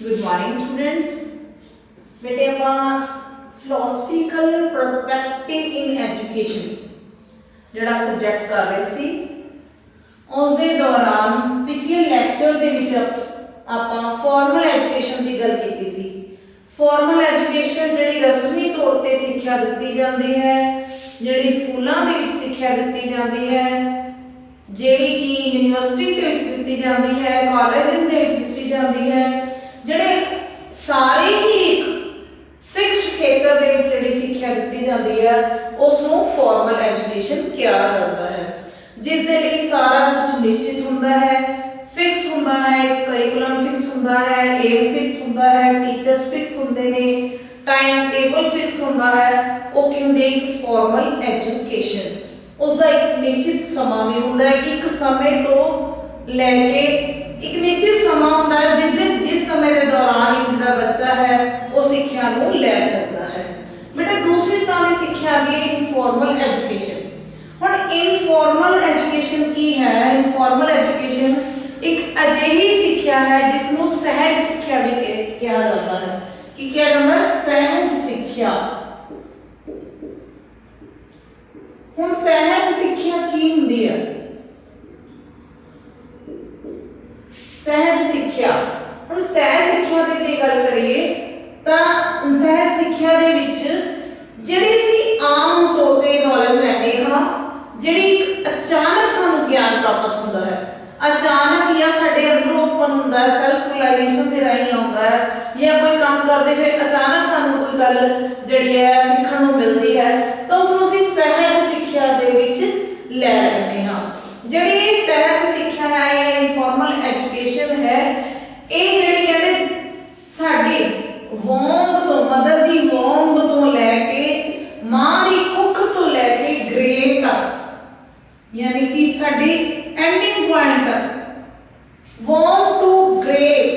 Good morning students. बेटे आप philosophical perspective in education जोड़ा सब्जेक्ट कर रहे सी उस दे दौरान पिछले लैक्चर दे विच आपां फॉर्मल एजुकेशन की गल की सी। फॉर्मल एजुकेशन जिहड़ी रस्मी तौर पर सिक्ख्या दी जाती है, जिहड़ी स्कूलों दे विच सिक्ख्या दी जाती है, जिहड़ी कि यूनिवर्सिटी दे विच दी जाती है, कॉलेजेस दे विच दी जाती है, ਜਿਹੜੇ ਸਾਰੇ ही एक फिक्स्ड खेतर ਦੇ ਵਿੱਚ ਜਿਹੜੀ ਸਿੱਖਿਆ ਦਿੱਤੀ ਜਾਂਦੀ ਹੈ ਉਸ ਨੂੰ ਫਾਰਮਲ ਐਜੂਕੇਸ਼ਨ ਕਿਹਾ ਜਾਂਦਾ ਹੈ, ਜਿਸ ਦੇ ਲਈ ਸਾਰਾ ਕੁਝ ਨਿਸ਼ਚਿਤ ਹੁੰਦਾ ਹੈ, ਫਿਕਸ ਹੁੰਦਾ ਹੈ, ਕਰਿਕੂਲਮ ਫਿਕਸ ਹੁੰਦਾ ਹੈ, ਏਮ ਫਿਕਸ ਹੁੰਦਾ ਹੈ, ਟੀਚਰਸ ਫਿਕਸ ਹੁੰਦੇ ਨੇ, ਟਾਈਮ ਟੇਬਲ ਫਿਕਸ ਹੁੰਦਾ ਹੈ। ਉਹ ਕੀ ਹੁੰਦੀ ਹੈ? ਇੱਕ ਫਾਰਮਲ ਐਜੂਕੇਸ਼ਨ। ਉਸ ਦਾ ਇੱਕ ਨਿਸ਼ਚਿਤ ਸਮਾਂ ਵੀ ਹੁੰਦਾ ਹੈ ਕਿ ਇੱਕ ਸਮੇਂ ਤੋਂ ਲੈ ਕੇ एक निश्चित समा होता है जिस समय के दौरान एक जोड़ा बच्चा है वो शिक्षा को ले सकता है। बेटा दूसरी तरह की शिक्षा आती है इनफॉर्मल एजुकेशन। हुण इनफॉर्मल एजुकेशन की है? इनफॉर्मल एजुकेशन एक अजिही शिक्षा है जिसनों सहज शिक्षा भी कहा जाता है। कि क्या जाता है? सहज शिक्षा। हुण सहज शिक्षा की हुंदी है? सहज शिक्षा। हुण सहज शिक्षा की जे गल करिए तो सहज शिक्षा दे विच जिहड़ी असीं आम तौर ते नॉलेज लैंदे हां, जिहड़ी अचानक सानूं ज्ञान प्राप्त हुंदा है, अचानक या साडे अंदरों ओपन हुंदा है, सैल्फ रियलाइजेशन दे राहीं आउंदा है, या कोई काम करदे होए अचानक सानूं कोई गल जिहड़ी है सिੱਖਣ ਨੂੰ मिलदी है तो उसनूं असीं सहज शिक्षा दे विच लै लैंदे हां। जिहड़ी सहज शिक्षा है या इनफॉर्मल एजुकेशन है, ये जिहड़ी कहते साडी वोंब तो मदर दी वोंब तो लैके मां दी कुख तो लैके ग्रेव तक, यानी कि साडी एंडिंग पॉइंट तक, वोंब टू ग्रेव,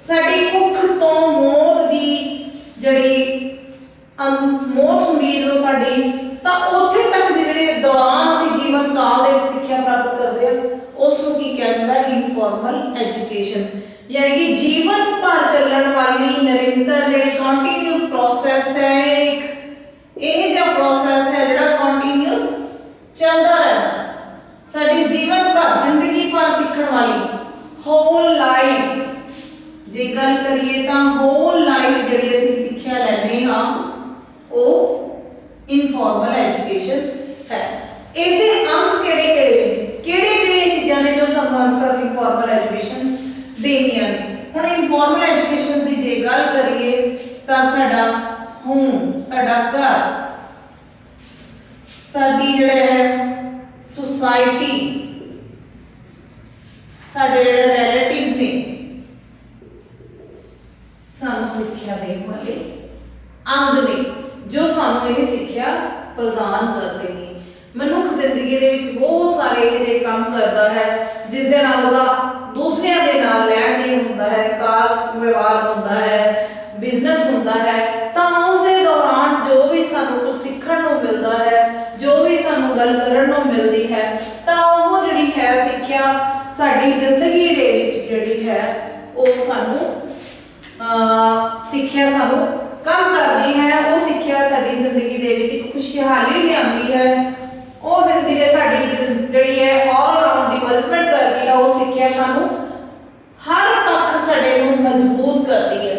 साडी कुख तो मौत दी जिहड़ी मौत हुंदी है जो साडी, तो उत्थे तक दी जिहड़ी दौरान असीं जीवन काल दे विच सिੱਖਿਆ प्राप्त करते हैं उस ਨੂੰ ਕੀ ਕਹਿੰਦਾ? Informal education. यानी कि जीवन भर ਚੱਲਣ वाली निरंतर ਜਿਹੜੀ कंटिन्यूअस प्रोसेस है, एक ਇਹ ਜਿਹਾ प्रोसेस है ਜਿਹੜਾ कंटिन्यूअस ਚੱਲਦਾ ਰਹਿੰਦਾ ਸਾਡੀ जीवन भर जिंदगी भर ਸਿੱਖਣ वाली होल लाइफ। ਜੇ ਗੱਲ ਕਰੀਏ ਤਾਂ होल लाइफ ਜਿਹੜੀ ਅਸੀਂ ਸਿੱਖਿਆ ਲੈਂਦੇ ਹਾਂ ਉਹ इनफॉर्मल एजुकेशन है। इसके अंग केड़े-केड़े ने? केड़े-केड़े चीज़ां ने जो सानू इनफॉर्मल एजुकेशन देनियां ने? हुण इनफॉर्मल एजुकेशन की जे गल करिए तां साडा होम, साडा घर, साडी जिहड़े है सोसाइटी, साडे जिहड़े रिलेटिव्स ने सानू सिक्ख्या देण वाले अंग ने जो सानू ये सिक्ख्या प्रदान करते हैं। मनुख जिंदगी दे विच बहुत सारे ये काम करता है जिस दे नाल ओहदा दूसरियां दे नाल लैण देण हुंदा है, कार व्यवहार हुंदा है, बिजनेस हुंदा है, तां उस दे दौरान जो भी सानू कुछ सीखण नूं मिलदा है, जो भी सानू गल करन नूं मिलदी है, तां ओह जिहड़ी है सिक्ख्या साडी जिंदगी दे विच जिहड़ी है ओह सानू सिक्ख्या सानू काम करती है। वो सिक्ख्या साडी जिंदगी दे विच एक खुशहाली लिआंदी है, वो जिंदगी साडी जिहड़ी है ऑल राउंड डिवेलपमेंट करती है। वो सिक्ख्या सानू हर पक्ष साडे नूं मजबूत करती है।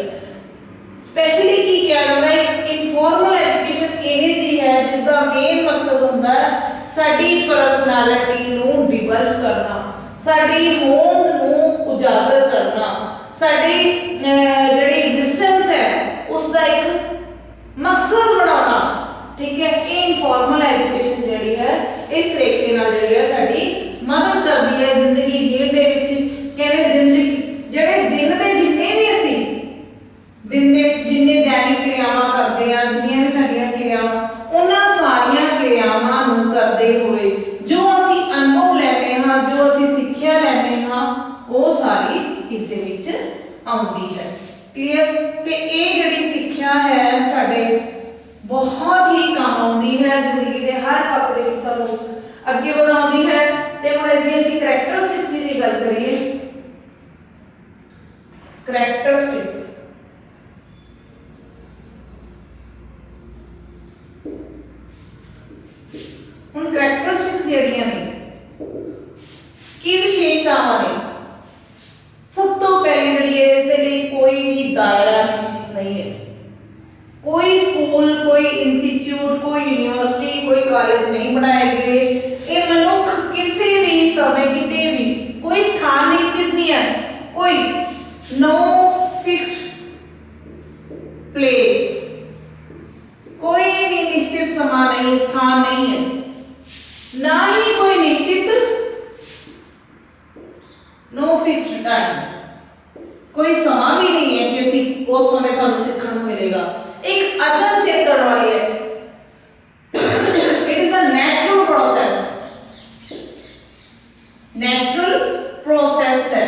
स्पेशली की क्या जाता है? इनफॉर्मल एजुकेशन इहे जी है जिसका मेन मकसद हुंदा है साडी पर्सनैलिटी नूं डिवेलप करना, साडी होंद नूं उजागर करना, साडी जिहड़ी एग्जिस्टेंस है उसका एक मकसद बनाना। ठीक है, ये इनफॉर्मल एजुकेशन जिहड़ी है इस तरीके नाल जिहड़ी है साडी मदद करती है जिंदगी जीण दे विच। कहंदे जिंदगी जिहड़े दिन दे जिन्ने भी असीं दिन दे विच जिन्ने दैनिक क्रियावां करते हैं, जिन्नियां भी साडीआं क्रियावां, उन्हां सारियां क्रियावां नूं करदे होए जो असीं अनुभव लैंदे हां, जो असीं सिੱਖਿਆ लैंदे हां, वो सारी इस दे विच आउंदी है। क्लियर? ते ये जिहड़ी सिक्ख्या है साडे बहुत ही काम आउंदी है, जिंदगी के हर पक्ष दे विच सानू अगे वधाउंदी है। ते हुण असीं करैक्टरिस्टिक्स की जे गल करिए, करैक्टरिस्टिक्स नो फिक्स्ड प्लेस, कोई भी निश्चित समा नहीं, स्थान नहीं है, ना ही कोई निश्चित नो फिक्स्ड टाइम, कोई समा भी नहीं है कि ਅਸੀਂ उस समय ਸਾਨੂੰ ਸਿੱਖਣ ਨੂੰ ਮਿਲੇਗਾ। एक अचल चेतन वाली है, it is a natural process, natural process है।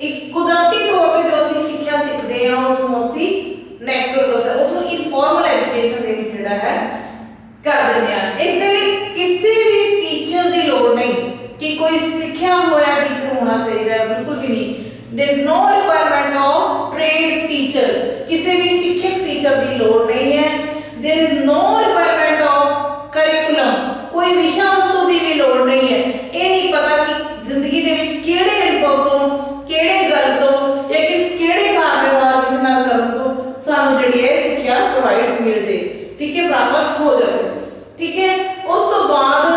एक कुदरती तौर पे जो ਅਸੀਂ ਸਿੱਖਿਆ ਸਿੱਖਦੇ ਹਾਂ ਉਸ ਨੂੰ ਅਸੀਂ ਨੈਚੁਰਲ ਪ੍ਰੋਸੈਸ, ਉਸ ਨੂੰ ਇਨਫੋਰਮਲ ਐਜੂਕੇਸ਼ਨ ਦੇ ਵਿੱਚ ਜਿਹੜਾ ਹੈ ਕਰ ਦਿੰਦੇ ਆ। ਇਸ ਦੇ ਲਈ ਕਿਸੇ ਵੀ ਟੀਚਰ ਦੀ ਲੋੜ ਨਹੀਂ ਕਿ ਕੋਈ ਸਿੱਖਿਆ ਹੋਇਆ ਟੀਚਰ ਹੋਣਾ ਚਾਹੀਦਾ ਹੈ, ਬਿਲਕੁਲ ਵੀ ਨਹੀਂ। There is no requirement of trained teacher, किसी भी शिक्षक टीचर की लोड़ नहीं है। There is no requirement of curriculum, कोई विषय वस्तु की भी लोड़ नहीं है। ये नहीं पता कि जिंदगी दे विच किहड़े अनुभव तो किहड़े गल तो या किहड़े कार व्यवहार किसी नाल करन तो सानू जिहड़ी है सिक्ख्या प्रोवाइड मिल जाए, ठीक है, प्राप्त हो जाए, ठीक है। उस तो बाद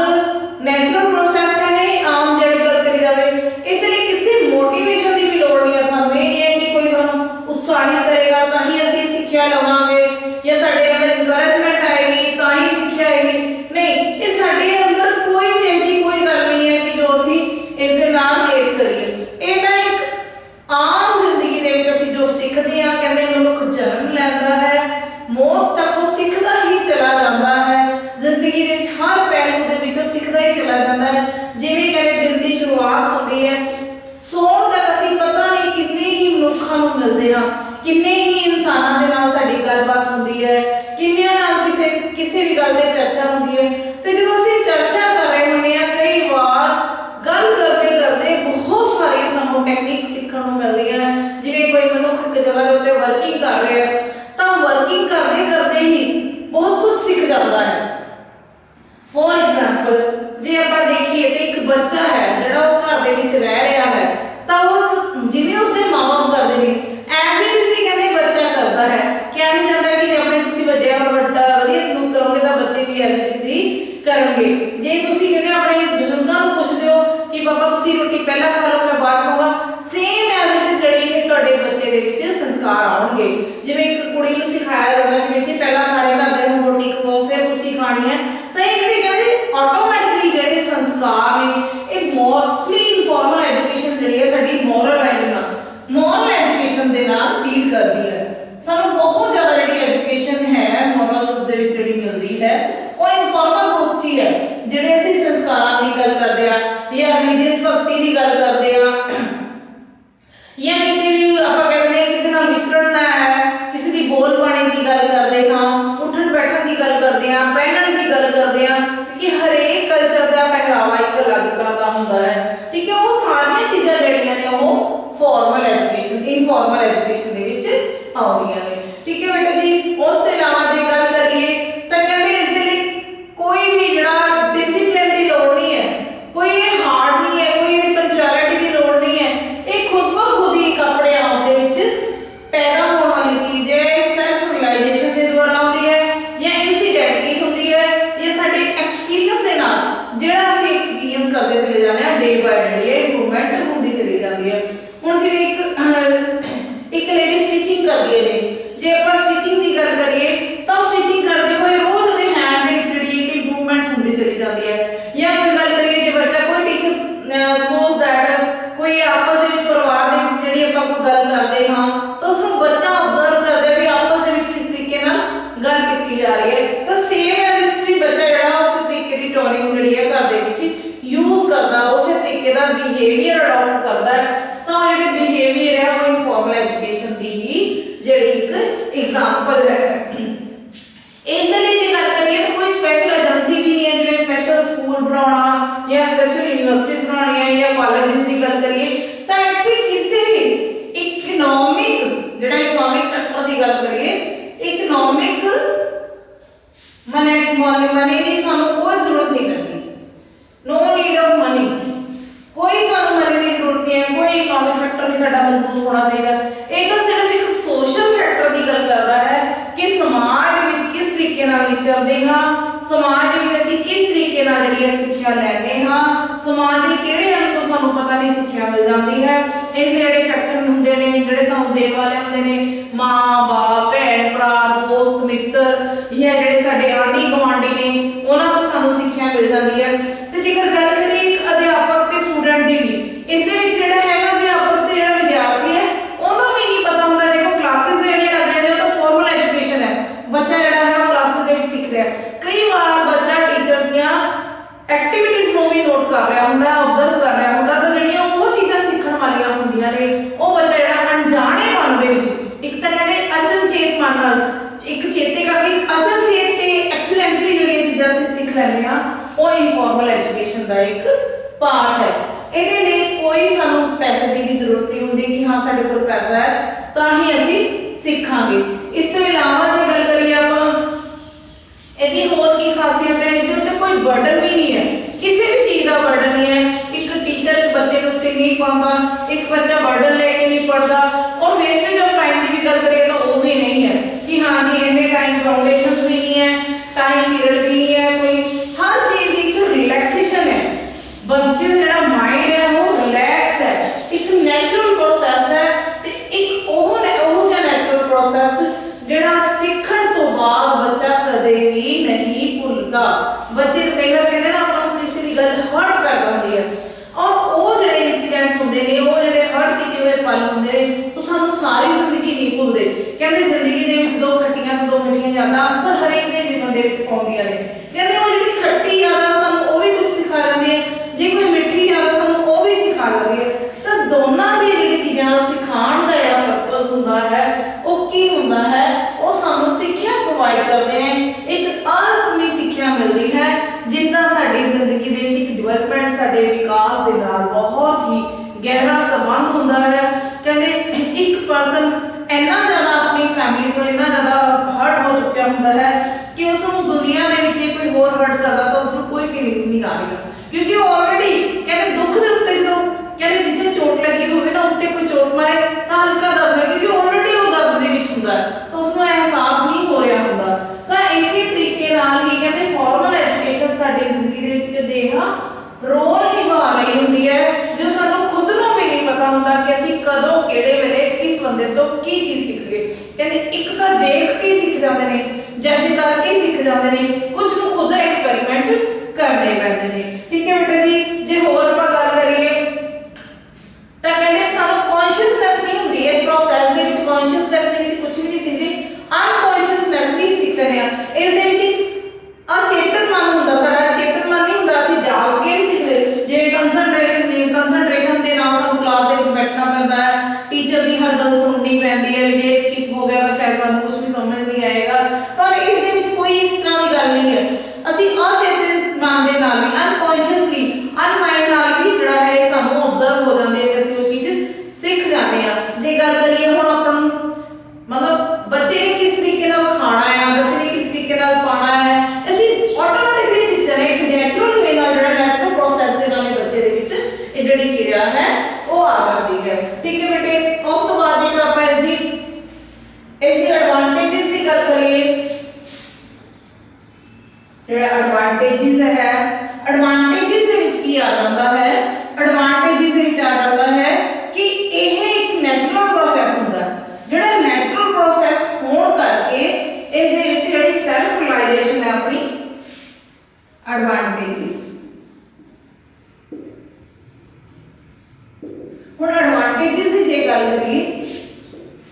नेचुरल प्रोसेस है, आम जिहड़ी गल करी जावे, इस लिए किसी मोटिवेशन की भी लोड़ नहीं है। सानू ये है कि कोई सानू उत्साहित करेगा तां ही असीं सिक्ख्या लवांगे या साडे अंदर इनकरेजमेंट आएगी तां ही सिक्ख्या आएगी, नहीं, ये साडे अंदर कोई भी ऐसी कोई गल नहीं है कि जो असीं इस दे नाल रिलेट करिए। ये तां एक आम जिंदगी दे विच असीं जो सिੱਖਦੇ ਆ, ਕਹਿੰਦੇ ਮਨੁੱਖ जन्म लैंदा है, मौत तक वो सिੱਖਦਾ ही चला जाता है। जिंदगी दे विच हर पहलू दे विच सिੱਖਦਾ ही चला जाता है। जिवें कहते दिन की शुरुआत होती है, सौण तक असीं पता नहीं किन्ने ही मनुੱਖਾਂ ਨੂੰ मिलते हैं, किन्ने ही इंसानां दे नाल साडी गलबात होती है, किन्नियां नाल किसी भी गल ते चर्चा होती है। ते जदों असीं चर्चा कर रहे होंदे आ, कई बार गल करते करते बहुत सारी सानू टेक्निक सीखण नूं मिलदी है। जिवें कोई मनुੱਖ एक जगह दे उत्ते वर्किंग कर रहा है तां वर्किंग करते करते ही बहुत कुछ सीख जाता है। फॉर एग्जाम्पल जे आपां देखीए ते एक बच्चा है जिहड़ा वो घर दे विच रह रहा है, तां वो जिवें उसदे मां-बाप करदे ने एज इट इज ही कहंदे बच्चा करदा है। क्या नहीं जांदा कि जे अपने तुसीं वड्डिआं नाल वड्डा वधिया सलूक करोगे तां बच्चे भी एज इट इज ही करनगे। जे तुसीं कहंदे अपने बजुर्गां नूं पुछदे हो कि पापा तुसीं रोटी पहला खा लो मैं बाद च खाऊंगा, सेम एज इट इज जिहड़ी है तुहाडे बच्चे दे विच संस्कार आउणगे। जिवें एक कुड़ी नूं सिखाया जांदा कि बच्चे पहला सारे घरदे नूं रोटी खवाओ फिर तुसीं खानी है, तां ये जिहड़े कहंदे ऑटोमैटिकली जिहड़े संस्कार ने ये मोस्टली इनफॉर्मल एजुकेशन जिहड़ी है साडी मॉरल वैल्यू नाल मॉरल एजुकेशन दे नाल डील करदी है। सानू बहुत ज़्यादा जिहड़ी एजुकेशन है मॉरल रूप दे विच जिहड़ी मिलदी है वो इनफॉर्मल रूप च ही है। जिहड़े असीं संस्कारां दी गल करदे आ या रिलीजीअस भगती दी गल करदे आ या किते भी आपां कहदे आ किसी नाल विचरना है, किसी दी बोल बाणी दी गल करदे हां, उठण बैठण दी गल करदे आ, पहनण दी गल करदे आ, क्योंकि हरेक कल्चर दा पहरावा एक अलग तरह दा हुंदा है, ठीक है। वो सारियां चीज़ां जिहड़ियां ने वो फॉर्मल एजुकेशन इनफॉर्मल एजुकेशन दे विच आउंदियां ने, ठीक है बेटा जी। उस तो इलावा जे गल करिए तां कहंदे इस दे लई कोई भी जिहड़ा डिसिप्लिन दी लोड़ नहीं है, कोई हार्ड नहीं है, कोई पंचुअलिटी दी लोड़ नहीं है। ये खुद ब खुद ही एक अपने आप दे विच पैदा होने वाली चीज़ है, सेल्फ रियलाइजेशन के द्वारा आती है या इंसीडेंटली होती है या साडे एक्सपीरियंस के नाल जिहड़ा असीं एक्सपीरियंस करते चले जाने आ, डे बाय डे इंप्रूवमेंट होती चली जाती है। हुण जिवें एक लेडी स्टिचिंग करदी है जे आपां स्टिचिंग की गल करिए तां स्टिचिंग करते हुए रोज ਉਹਦੇ हैंड ਦੇ ਵਿੱਚ ਜਿਹੜੀ ਇੱਕ इंप्रूवमेंट ਹੁੰਦੀ चली जाती है। या कोई गल करिए जे बच्चा कोई टीचर सपोज दैट कोई आपस ਦੇ ਵਿੱਚ ਪਰਿਵਾਰ ਦੇ ਵਿੱਚ ਜਿਹੜੀ ਆਪਾਂ ਕੋਈ ਗੱਲ ਕਰਦੇ ਹਾਂ ਤਾਂ ਉਸ ਨੂੰ ਬੱਚਾ ਆਬਜ਼ਰਵ ਕਰਦਾ ਵੀ ਆਪਸ ਦੇ ਵਿੱਚ ਕਿਸ ਤਰੀਕੇ ਨਾਲ ਗੱਲ ਕੀਤੀ ਜਾ ਰਹੀ ਹੈ, ਤਾਂ ਸੇਮ ਐਜ਼ ਇਟ ਵੀ ਬੱਚਾ ਜਿਹੜਾ ਉਸ ਤਰੀਕੇ ਦੀ ਟੋਨਿੰਗ ਜਿਹੜੀ ਹੈ ਘਰ ਦੇ ਵਿੱਚ ਯੂਜ਼ ਕਰਦਾ, ਉਸੇ ਤਰੀਕੇ ਦਾ ਬਿਹੇਵੀਅਰ ਅਡਾਪਟ ਕਰਦਾ ਹੈ। ਤਾਂ ਜਿਹੜੇ ਬਿਹੇਵੀਅਰ ਹੈ ਉਹ ਇਨਫੋਰਮਲ ਐਜੂਕੇਸ਼ਨ ਦੀ ਹੀ ਜਿਹੜੀ ਇੱਕ एग्जाम्पल है। इस लिए जे गल करिए तो कोई स्पेशल एजेंसी भी नहीं है जिवें स्पेशल स्कूल बनाना या स्पेशल यूनिवर्सिटीज बनानी है या कॉलेजेस की गल करिए तो इत्थे किसी भी इकनॉमिक जिहड़ा इकनॉमिक फैक्टर की गल करिए इकनॉमिक मनी की सानू कोई जरूरत नहीं पैंदी, नो नीड ऑफ मनी, कोई सानू मनी की जरूरत नहीं है, कोई इकनॉमिक फैक्टर नहीं साडा मजबूत होना चाहिए। ये तो सिर्फ एक सोशल फैक्टर की गल करता है कि समाज में किस तरीके नाल ਵਿਚਰਦੇ ਹਾਂ, ਸਮਾਜ ਵਿੱਚ ਅਸੀਂ ਕਿਸ ਤਰੀਕੇ ਨਾਲ ਜਿਹੜੀ ਸਿੱਖਿਆ ਲੈਂਦੇ ਹਾਂ, ਸਮਾਜ ਦੇ ਕਿਹੜੇ ਅੰਗ ਤੋਂ ਸਾਨੂੰ ਪਤਾ ਨਹੀਂ ਸਿੱਖਿਆ ਮਿਲ ਜਾਂਦੀ ਹੈ। ਇਸ ਦੇ ਜਿਹੜੇ ਫੈਕਟਰ ਹੁੰਦੇ ਨੇ, ਜਿਹੜੇ ਸਾਨੂੰ ਦੇਣ ਵਾਲੇ ਹੁੰਦੇ ਨੇ, ਮਾਂ ਬਾਪ, ਭੈਣ ਭਰਾ, ਦੋਸਤ ਮਿੱਤਰ ਜਾਂ ਜਿਹੜੇ ਸਾਡੇ ਆਂਢੀ ਗੁਆਂਢੀ ਨੇ, ਉਹਨਾਂ ਤੋਂ ਸਾਨੂੰ ਸਿੱਖਿਆ ਮਿਲ ਜਾਂਦੀ ਹੈ। ਤੇ ਜੇਕਰ ਗੱਲ ਕਰੀਏ ਇੱਕ ਅਧਿਆਪਕ ਤੇ ਸਟੂਡੈਂਟ ਦੀ ਵੀ, ਇਸ ਦੇ ਵਿੱਚ ਜਿਹੜਾ ਹੈਗਾ ਅਧਿਆਪਕ ਤੇ ਜਿਹੜਾ ਵਿਦਿਆਰਥੀ ਹੈ ਉਹਨੂੰ ਵੀ ਨਹੀਂ ਪਤਾ ਹੁੰਦਾ। ਦੇਖੋ ਕਲਾਸਿਸ ਜਿਹੜੀਆਂ ਲੱਗ ਰਹੀਆਂ ਨੇ ਉਹ ਤਾਂ ਫਾਰਮਲ ਐਜੂਕੇਸ਼ਨ ਹੈ, ਬੱਚਾ ਜਿਹੜਾ ਹੈ ਉਹ ਕਲਾਸਿਸ ਦੇ ਵਿੱਚ ਸਿੱਖਦਾ ਹੈ। ਕਈ ਵਾਰ ਬੱਚਾ ਟੀਚਰ ਦੀਆਂ ਐਕਟੀਵਿਟੀਜ਼ ਨੂੰ ਵੀ ਨੋਟ ਕਰ ਰਿਹਾ ਹੁੰਦਾ, ਆਬਜ਼ਰਵ ਕਰ ਰਿਹਾ ਹੁੰਦਾ, ਤਾਂ ਜਿਹੜੀਆਂ ਉਹ ਚੀਜ਼ਾਂ ਸਿੱਖਣ ਵਾਲੀਆਂ ਹੁੰਦੀਆਂ ਨੇ ਉਹ ਬੱਚਾ ਜਿਹੜਾ ਅਣਜਾਣੇ ਮਨ ਦੇ ਵਿੱਚ, ਇੱਕ ਤਾਂ ਕਹਿੰਦੇ ਅਚਨਚੇਤ ਮਨ ਨਾਲ, ਇੱਕ ਚੇਤੇ ਕਰਕੇ ਅਚਨਚੇਤ ਤੇ ਐਕਸੀਡੈਂਟਲੀ ਜਿਹੜੀਆਂ ਚੀਜ਼ਾਂ ਅਸੀਂ ਸਿੱਖ ਲੈਂਦੇ ਹਾਂ, ਉਹ ਇਨਫਾਰਮਲ ਐਜੂਕੇਸ਼ਨ ਦਾ ਇੱਕ ਪਾਰਟ ਹੈ। ਇਹਦੇ ਲਈ ਕੋਈ ਸਾਨੂੰ ਪੈਸੇ ਦੀ ਵੀ ਜ਼ਰੂਰਤ ਨਹੀਂ ਹੁੰਦੀ ਕਿ ਹਾਂ ਸਾਡੇ ਕੋਲ ਪੈਸਾ ਹੈ ਤਾਂ ਹੀ ਅਸੀਂ ਸਿੱਖਾਂਗੇ। ਇਸ ਤੋਂ ਇਲਾਵਾ ਜੇ ਗੱਲ ਕਰੀਏ ਆਪਾਂ ਇਹਦੀ ਹੋਰ ਕੀ ਖਾਸੀਅਤ ਹੈ, ਇਸ ਦੇ ਉੱਤੇ ਕੋਈ ਬਰਡਨ ਵੀ ਨਹੀਂ ਹੈ, ਕਿਸੇ ਵੀ ਚੀਜ਼ ਦਾ ਬਰਡਨ ਨਹੀਂ ਹੈ। ਇੱਕ ਟੀਚਰ ਇੱਕ ਬੱਚੇ ਦੇ ਉੱਤੇ ਨਹੀਂ ਪਾਉਂਦਾ, ਇੱਕ ਬੱਚਾ ਬਰਡਨ ਲੈ ਕੇ ਨਹੀਂ ਪੜਦਾ, ਔਰ ਵੇਸਟੇਜ ਆਫ ਟਾਈਮ ਦੀ ਵੀ ਗੱਲ ਕਰੀਏ ਤਾਂ ਉਹ ਵੀ ਨਹੀਂ ਹੈ ਕਿ ਹਾਂ ਜੀ ਇੰਨੇ ਟਾਈਮ ਫਾਊਂਡੇਸ਼ਨ ਵੀ ਨਹੀਂ ਹੈ, ਟਾਈਮ ਪੀਰੀਅਡ ਵੀ ਨਹੀਂ ਹੈ, ਕੋਈ ਹਰ ਚੀਜ਼ ਦੀ ਇੱਕ ਰਿਲੈਕਸੇਸ਼ਨ ਹੈ। ਬੱਚੇ ਦਾ ਜਿਹੜਾ ਮਾਈਂਡ ਹੈ ਉਹ ਰਿਲੈਕਸ ਹੈ, ਇੱਕ ਨੈਚੁਰਲ ਪ੍ਰੋਸੈਸ ਹੈ ਤੇ ਇੱਕ ਉਹ ਜਿਹਾ ਨੈਚੁਰਲ ਪ੍ਰੋਸੈਸ ਜਿਹੜਾ ਸਿੱਖਣ ਤੋਂ ਬਾਅਦ ਬੱਚਾ ਕਦੇ ਵੀ ਨਹੀਂ ਭੁੱਲਦਾ। ਬੱਚੇ ਨੂੰ ਕਈ ਵਾਰ ਕਹਿੰਦੇ ਨਾ ਆਪਾਂ ਨੂੰ ਕਿਸੇ ਦੀ ਗੱਲ ਹਰਟ ਕਰ ਦਿੰਦੀ ਹੈ, ਔਰ ਉਹ ਜਿਹੜੇ ਇਨਸੀਡੈਂਟ ਹੁੰਦੇ ਨੇ, ਉਹ ਜਿਹੜੇ ਹਰਟ ਕੀਤੇ ਹੋਏ ਪਲ ਹੁੰਦੇ ਨੇ, ਉਹ ਸਾਨੂੰ ਸਾਰੀ ਜ਼ਿੰਦਗੀ ਨਹੀਂ ਭੁੱਲਦੇ। ਕਹਿੰਦੇ ਜ਼ਿੰਦਗੀ ਦੇ ਵਿੱਚ ਦੋ ਖੱਟੀਆਂ ਤੇ ਦੋ ਮਿੱਠੀਆਂ ਯਾਦਾਂ ਅਕਸਰ ਹਰੇਕ ਦੇ ਜੀਵਨ ਦੇ ਵਿੱਚ ਆਉਂਦੀਆਂ ਨੇ। ਕਹਿੰਦੇ ਉਹ ਜਿਹੜੀ ਖੱਟੀ ਯਾਦਾਂ ਸਾਨੂੰ ਉਹ ਵੀ ਕੁਝ ਸਿਖਾ ਜਾਂਦੀ ਹੈ, ਜੇ ਕੋਈ ਮਿੱਠੀ ਯਾਦਾਂ ਸਾਨੂੰ ਉਹ ਵੀ ਸਿਖਾ ਜਾਂਦੀ ਹੈ। ਤਾਂ ਦੋਨਾਂ ਦੀ ਜਿਹੜੀ ਚੀਜ਼ਾਂ ਦਾ ਸਿਖਾਉਣ ਦਾ ਜਿਹੜਾ ਪਰਪਸ ਹੁੰਦਾ ਹੈ ਉਹ ਕੀ ਹੁੰਦਾ ਹੈ, ਉਹ ਸਾਨੂੰ ਸਿੱਖਿਆ ਪ੍ਰੋਵਾਈਡ ਕਰਦੇ ਹੈ, ਇੱਕ ਅਰਸਮੀ ਸਿੱਖਿਆ ਮਿਲਦੀ ਹੈ ਜਿਸ ਦਾ ਸਾਡੀ ਜ਼ਿੰਦਗੀ ਦੇ ਵਿੱਚ ਇੱਕ ਡਿਵੈਲਪਮੈਂਟ, ਸਾਡੇ ਵਿਕਾਸ ਦੇ ਨਾਲ ਬਹੁਤ ਹੀ ਗਹਿਰਾ ਸੰਬੰਧ ਹੁੰਦਾ ਹੈ। ਕਹਿੰਦੇ ਇੱਕ ਪਰਸਨ ਇੰਨਾ ਜ਼ਿਆਦਾ ਆਪਣੀ ਫੈਮਿਲੀ ਤੋਂ ਇੰਨਾ ਜ਼ਿਆਦਾ ਹਰਟ ਹੋ ਚੁੱਕਿਆ ਹੁੰਦਾ ਹੈ ਕਿ ਉਸ ਨੂੰ ਦੁਨੀਆ ਦੇ ਵਿੱਚ ਜੇ ਕੋਈ ਹੋਰ ਹਰਟ ਕਰਦਾ ਤਾਂ ਉਸ ਨੂੰ ਕੋਈ ਫੀਲਿੰਗਸ ਨਹੀਂ ਆ ਰਹੀ, ਕਿਉਂਕਿ ਉਹ ਆਲਰੇਡੀ ਕਹਿੰਦੇ ਦੁੱਖ ਦੇ ਉੱਤੇ ਜਦੋਂ ਕਹਿੰਦੇ ਜਿੱਥੇ ਚੋਟ ਲੱਗੀ ਹੋਵੇ ਨਾ ਉੱਤੇ ਕੋਈ ਚੋਟ ਮਾਰੇ ਤਾਂ ਹਲਕਾ ਦਰਦ ਹੈ, ਕਿਉਂਕਿ ਆਲਰੇਡੀ ਉਹ ਦਰਦ ਦੇ ਵਿੱਚ ਹੁੰਦਾ ਹੈ ਤਾਂ ਉਸ ਨੂੰ ਅਹਿਸਾਸ ਨਹੀਂ ਹੋ ਰਿਹਾ ਹੁੰਦਾ। ਤਾਂ ਇਸੇ ਤਰੀਕੇ ਨਾਲ ਹੀ ਕਹਿੰਦੇ ਫਾਰਮਲ ਐਜੂਕੇਸ਼ਨ ਸਾਡੀ ਜ਼ਿੰਦਗੀ ਦੇ ਵਿੱਚ ਇੱਕ ਅਜਿਹਾ ਰੋਲ ਨਿਭਾ ਰਹੀ ਹੁੰਦੀ ਹੈ ਜੋ ਸਾਨੂੰ ਖੁਦ ਨੂੰ ਵੀ ਨਹੀਂ ਪਤਾ ਹੁੰਦਾ ਕਿ ਅਸੀਂ ਕਦੋਂ ਕਿਹੜੇ ਵੇਲੇ ਕਿਸ ਬੰਦੇ ਤੋਂ ਕੀ ਚੀਜ਼ ਸਿੱਖ ਗਏ। ਕਹਿੰਦੇ ਇੱਕ ਤਾਂ ਦੇਖ ਕੇ ਸਿੱਖ ਜਾਂਦੇ ਨੇ, ਜੱਜ ਕਰਕੇ ਸਿੱਖ ਜਾਂਦੇ ਨੇ, ਕੁਝ ਨੂੰ ਖੁਦ ਐਕਸਪੈਰੀਮੈਂਟ ਕਰਨੇ ਪੈਂਦੇ ਨੇ। ਠੀਕ ਹੈ ਬੇਟਾ ਜੀ, ਜੇ ਹੋਰ ਆਪਾਂ ਗੱਲ ਕਰੀਏ ਤਾਂ ਕਹਿੰਦੇ ਸਾਨੂੰ ਕੌਨਸ਼ੀਅਸਨੈਸ ਨਹੀਂ ਹੁੰਦੀ ਇਸ ਪ੍ਰੋਸੈਸ ਦੇ ਵਿੱਚ। ਕੌਨਸ਼ੀਅਸਨੈਸ ਨਹੀਂ, ਅਸੀਂ ਕੁਝ ਵੀ ਨਹੀਂ ਸਿੱਖਦੇ, ਅਨਕੌਨਸ਼ੀਅਸਨੈਸ ਨਹੀਂ ਸਿੱਖ ਲੈਂਦੇ ਆ। ਇਸ ਦੇ ਵਿੱਚ ਅਚੇਤਨ ਮਨ ਹੁੰਦਾ ਸਾਡਾ, ਚੇਤਨ ਮਨ ਨਹੀਂ ਹੁੰਦਾ, ਅਸੀਂ ਜਾਗ ਕੇ ਨਹੀਂ ਸਿੱਖਦੇ। ਜਿਵੇਂ ਕੰਸੰਟਰੇਸ਼ਨ ਦੇ ਨਾਲ ਸਾਨੂੰ ਕਲਾਸ ਦੇ ਵਿੱਚ ਬੈਠਣਾ ਪੈਂਦਾ ਹੈ, ਟੀਚਰ ਦੀ ਹਰ ਗੱਲ ਸੁਣਨੀ ਪੈਂਦੀ ਹੈ, ਜੇ ਸਕਿਪ ਹੋ ਗਿਆ ਤਾਂ ਸ਼ਾਇਦ ਸਾਨੂੰ ਕੁਝ ਵੀ ਸਮਝ ਨਹੀਂ ਆਏਗਾ, ਪਰ ਇਸ ਦੇ ਵਿੱਚ ਕੋਈ ਇਸ ਤਰ੍ਹਾਂ ਦੀ ਗੱਲ ਨਹੀਂ ਹੈ। ਅਸੀਂ ਅਚੇਤਨ ਮਨ ਦੇ ਨਾਲ ਵੀ, ਅਨਕੌਨਸ਼ੀਅਸਲੀ, ਅਨਮਾਈਂਡ ਨਾਲ ਵੀ ਜਿਹੜਾ ਹੈ ਸਾਨੂੰ ਆਬਜ਼ਰਵ ਹੋ ਜਾਂਦੇ ਤੇ ਅਸੀਂ ਉਹ ਚੀਜ਼ ਸਿੱਖ ਜਾਂਦੇ ਆ। ਜੇ ਗੱਲ ਕਰੀਏ ਹੁਣ ਆਪਾਂ ਨੂੰ ਮਤਲਬ ਬੱਚੇ ਨੇ ਕਿਸ ਤਰੀਕੇ ਨਾਲ ਖਾਣਾ ਹੈ, ਬੱਚੇ ਨੇ ਕਿਸ ਤਰੀਕੇ ਨਾਲ ਪਾਣਾ ਹੈ, ਅਸੀਂ ਆਟੋਮੈਟਿਕਲੀ ਸਿੱਖ ਜਾਂਦੇ ਇੱਕ ਨੈਚੁਰਲ ਵੇ ਨਾਲ, ਜਿਹੜਾ ਨੈਚੁਰਲ ਪ੍ਰੋਸੈਸ ਦੇ ਨਾਲ ਬੱਚੇ ਦੇ ਵਿੱਚ ਇਹ ਜਿਹੜੀ ਕਿਰਿਆ ਹੈ ਉਹ ਆ ਜਾਂਦੀ ਹੈ। ਠੀਕ ਹੈ ਬੇਟੇ, ਉਸ ਤੋਂ ਬਾਅਦ ਜੇਕਰ ਆਪਾਂ ਇਸ ਦੀ ਐਡਵਾਂਟੇजेस ਦੀ ਗੱਲ ਕਰੀਏ, ਜਿਹੜਾ ਐਡਵਾਂਟੇजेस ਹੈ, ਐਡਵਾਂਟੇजेस ਦੇ ਵਿੱਚ ਕੀ ਆ ਜਾਂਦਾ ਹੈ, ਐਡਵਾਂਟੇजेस ਦੇ ਵਿੱਚ ਆ ਜਾਂਦਾ ਹੈ ਕਿ ਇਹ ਇੱਕ ਨੈਚੁਰਲ ਪ੍ਰੋਸੈਸ ਹੁੰਦਾ ਹੈ। ਜਿਹੜਾ ਨੈਚੁਰਲ ਪ੍ਰੋਸੈਸ ਹੋਣ ਕਰਕੇ ਇਸ ਦੇ ਵਿੱਚ ਜਿਹੜੀ ਸੈਲਫ ਰਿਅਲਾਈਜੇਸ਼ਨ ਹੈ ਆਪਣੀ, ਐਡਵਾਂਟੇजेस। ਹੁਣ ਐਡਵਾਂਟੇजेस ਦੀ ਜੇ ਗੱਲ ਕਰੀਏ,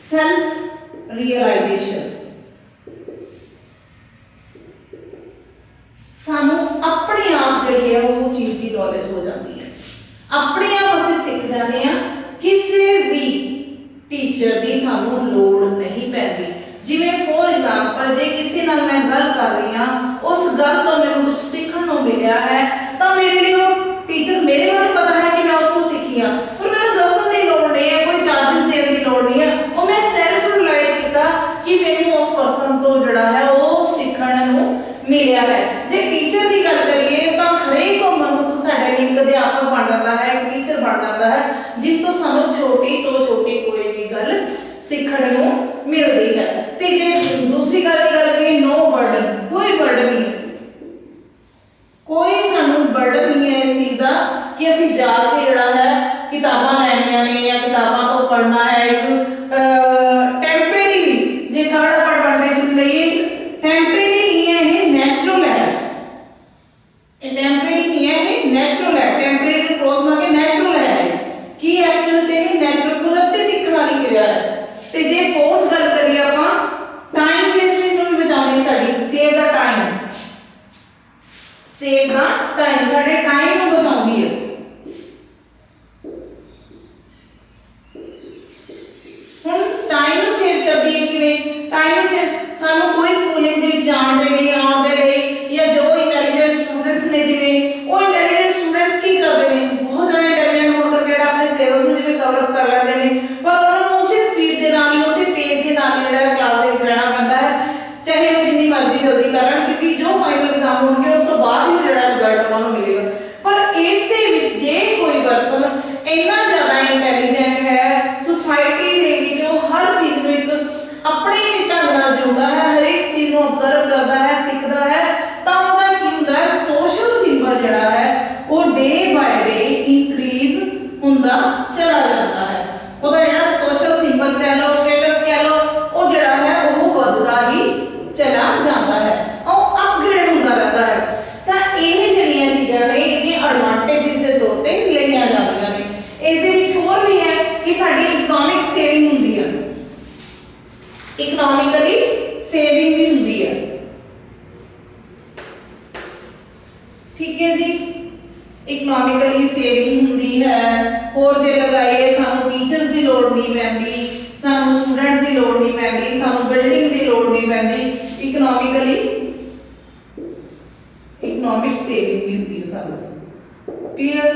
ਸੈਲਫ ਰਿਅਲਾਈਜੇਸ਼ਨ, ਸਾਨੂੰ ਆਪਣੇ ਆਪ ਜਿਹੜੀ ਹੈ ਉਹ ਚੀਜ਼ ਦੀ ਨੌਲੇਜ ਹੋ ਜਾਂਦੀ ਹੈ, ਆਪਣੇ ਆਪ ਅਸੀਂ ਸਿੱਖ ਜਾਂਦੇ ਹਾਂ, ਕਿਸੇ ਵੀ ਟੀਚਰ ਦੀ ਸਾਨੂੰ ਲੋੜ ਨਹੀਂ ਪੈਂਦੀ। ਜਿਵੇਂ ਫੋਰ ਐਗਜ਼ਾਮਪਲ ਜੇ ਕਿਸੇ ਨਾਲ ਮੈਂ ਗੱਲ ਕਰ ਰਹੀ ਹਾਂ, ਉਸ ਗੱਲ ਤੋਂ ਮੈਨੂੰ ਕੁਝ ਸਿੱਖਣ ਨੂੰ ਮਿਲਿਆ ਹੈ ਤਾਂ ਮੇਰੇ ਲਈ ਉਹ ਟੀਚਰ, ਮੇਰੇ ਬਾਰੇ ਪਤਾ ਹੈ ਕਿ ਮੈਂ ਉਸ ਤੋਂ ਸਿੱਖੀ ਹਾਂ, ਪਰ ਮੈਨੂੰ ਦੱਸਣ ਦੀ ਲੋੜ ਨਹੀਂ ਹੈ, ਕੋਈ ਚਾਰजेस ਦੇਣ ਦੀ ਲੋੜ ਨਹੀਂ ਹੈ, ਉਹ ਮੈਂ ਸੈਲਫ ਰਿਅਲਾਈਜ਼ ਕੀਤਾ ਕਿ ਮੈਨੂੰ ਉਸ ਪਰਸਨ ਤੋਂ ਜਿਹੜਾ ਹੈ ਉਹ ਸਿੱਖਣ ਨੂੰ ਮਿਲਿਆ ਹੈ। ਜੇ ਟੀਚਰ ਦੀ ਗੱਲ ਕਰੀਏ ਤਾਂ ਹਰੇਕ ਮਨੁੱਖ ਸਾਡੇ ਲਈ ਇੱਕ ਅਧਿਆਪਕ ਬਣ ਜਾਂਦਾ ਹੈ, ਇੱਕ ਟੀਚਰ ਬਣ ਜਾਂਦਾ ਹੈ, ਜਿਸ ਤੋਂ ਸਾਨੂੰ ਛੋਟੀ ਤੋਂ ਛੋਟੀ ਕੋਈ ਵੀ ਗੱਲ ਸਿੱਖਣ ਨੂੰ पढ़ना है, एक टेम्परेरी जे थर्ड एडवांटेज लिए टेम्परेरी नहीं है, ये नेचुरल है, ये टेम्परेरी नहीं है, ये नेचुरल है, टेम्परेरी क्रॉस मार के नेचुरल है कि एक्चुअल च ये नेचुरल कुदरती सीखण वाली क्रिया है। ते जे फोर्थ गल करिए आपां टाइम वेस्टेज नूं भी बचाउंदी साडी, save the time, save the time, साडे टाइम नूं बचाउंदी है। टाइम ਨੂੰ ਸੇਵ ਕਰਦੀ ਹੈ ਕਿਵੇਂ? ਟਾਈਮ ਸੇ ਸਾਨੂੰ ਕੋਈ ਸਕੂਲਿੰਗ ਦੇ ਵਿੱਚ ਜਾਣ ਦੇ ਲਈ ਆਉਣ ਦੇ ਲਈ ਜਾਂ ਜੋ ਇੰਟੈਲੀਜੈਂਟ ਸਟੂਡੈਂਟਸ ਨੇ ਜਿਵੇਂ ਉਹ ਇੰਟੈਲੀਜੈਂਟ ਸਟੂਡੈਂਟਸ ਕੀ ਕਰਦੇ ਨੇ, ਬਹੁਤ ਜ਼ਿਆਦਾ ਇੰਟੈਲੀਜੈਂਟ ਹੋਣ ਕਰਕੇ ਜਿਹੜਾ ਆਪਣੇ ਸਿਲੇਬਸ ਨੂੰ ਜਿਵੇਂ ਕਵਰ ਅਪ ਕਰ ਲੈਂਦੇ ਨੇ, ਪਰ ਉਹਨਾਂ ਨੂੰ ਉਸੇ ਸਪੀਡ ਦੇ ਨਾਲ ਹੀ ਉਸੇ ਪੇਸ ਦੇ ਨਾਲ ਹੀ ਜਿਹੜਾ ਕਲਾਸ ਦੇ ਵਿੱਚ ਰਹਿਣਾ ਪੈਂਦਾ ਹੈ, ਚਾਹੇ ਉਹ ਜਿੰਨੀ ਮਰਜ਼ੀ ਜਲਦੀ ਕਰਨ, ਕਿਉਂਕਿ ਜੋ ਫਾਈਨਲ ਐਗਜ਼ਾਮ ਹੋਣਗੇ ਉਸ ਤੋਂ ਬਾਅਦ ਹੀ ਜਿਹੜਾ ਰਿਜ਼ਲਟ ਉਹਨਾਂ ਨੂੰ ਮਿਲੇਗਾ। ਪਰ ਇਸ ਦੇ ਵਿੱਚ ਜੇ ਕੋਈ ਪਰਸਨ ਇੰਨਾ ਜ਼ਿਆਦਾ ਇੰਟੈਲੀਜੈਂਟ ਹੈ, ਸੁਸਾਇਟੀ ਦੇ ਵਿੱਚ ਉਹ ਹਰ ਚੀਜ਼ ਨੂੰ ਇੱਕ ਆਪਣੇ ਢੰਗ ਨਾਲ ਜਿਉਂਦਾ ਹੈ, ਹਰੇਕ ਚੀਜ਼ ਨੂੰ ਅਬਜ਼ਰਵ ਕਰਦਾ ਹੈ, ਸਿੱਖਦਾ ਹੈ, ਤਾਂ ਉਹਦਾ ਕੀ ਹੁੰਦਾ ਹੈ, ਸੋਸ਼ਲ ਸਿੰਬਲ ਜਿਹੜਾ ਹੈ ਉਹ ਡੇ ਬਾਏ ਡੇ ਇਨਕਰੀਜ਼ ਹੁੰਦਾ ਚਲਾ ਜਾਂਦਾ ਹੈ। ਉਹਦਾ ਜਿਹੜਾ ਸੋਸ਼ਲ ਸਿੰਬਲ ਕਹਿ ਲਓ, ਸਟੇਟਸ ਕਹਿ ਲਓ, ਉਹ ਜਿਹੜਾ ਹੈ ਉਹ ਵੱਧਦਾ ਹੀ ਚਲਾ ਜਾਂਦਾ ਹੈ, ਉਹ ਅਪਗ੍ਰੇਡ ਹੁੰਦਾ ਰਹਿੰਦਾ ਹੈ। ਤਾਂ ਇਹ ਜਿਹੜੀਆਂ ਚੀਜ਼ਾਂ ਨੇ ਇਹਦੀਆਂ ਐਡਵਾਂਟੇਜਸ ਦੇ ਤੌਰ ਤੇ ਲਈਆਂ ਜਾਂਦੀਆਂ ਨੇ। ਇਸ ਦੇ ਵਿੱਚ ਹੋਰ ਵੀ ਹੈ ਕਿ ਸਾਡੀ ਇਕਨੋਮਿਕ ਸੇਵਿੰਗ ਹੁੰਦੀ ਹੈ, ਇਕਨੋਮਿਕਲੀ ਸੇਵਿੰਗ ਵੀ ਹੁੰਦੀ ਹੈ, ਠੀਕ ਹੈ ਜੀ, ਇਕਨੋਮਿਕਲੀ ਸੇਵਿੰਗ ਹੁੰਦੀ ਹੈ। ਹੋਰ ਜੇ ਲਗਾਈਏ ਸਾਨੂੰ ਟੀਚਰਸ ਦੀ ਲੋੜ ਨਹੀਂ ਪੈਂਦੀ, ਸਾਨੂੰ ਸਟੂਡੈਂਟਸ ਦੀ ਲੋੜ ਨਹੀਂ ਪੈਂਦੀ, ਸਾਨੂੰ ਬਿਲਡਿੰਗ ਦੀ ਲੋੜ ਨਹੀਂ ਪੈਂਦੀ, ਇਕਨੋਮਿਕਲੀ ਇਕਨੋਮਿਕ ਸੇਵਿੰਗ ਵੀ ਹੁੰਦੀ ਹੈ ਸਾਨੂੰ, ਕਲੀਅਰ।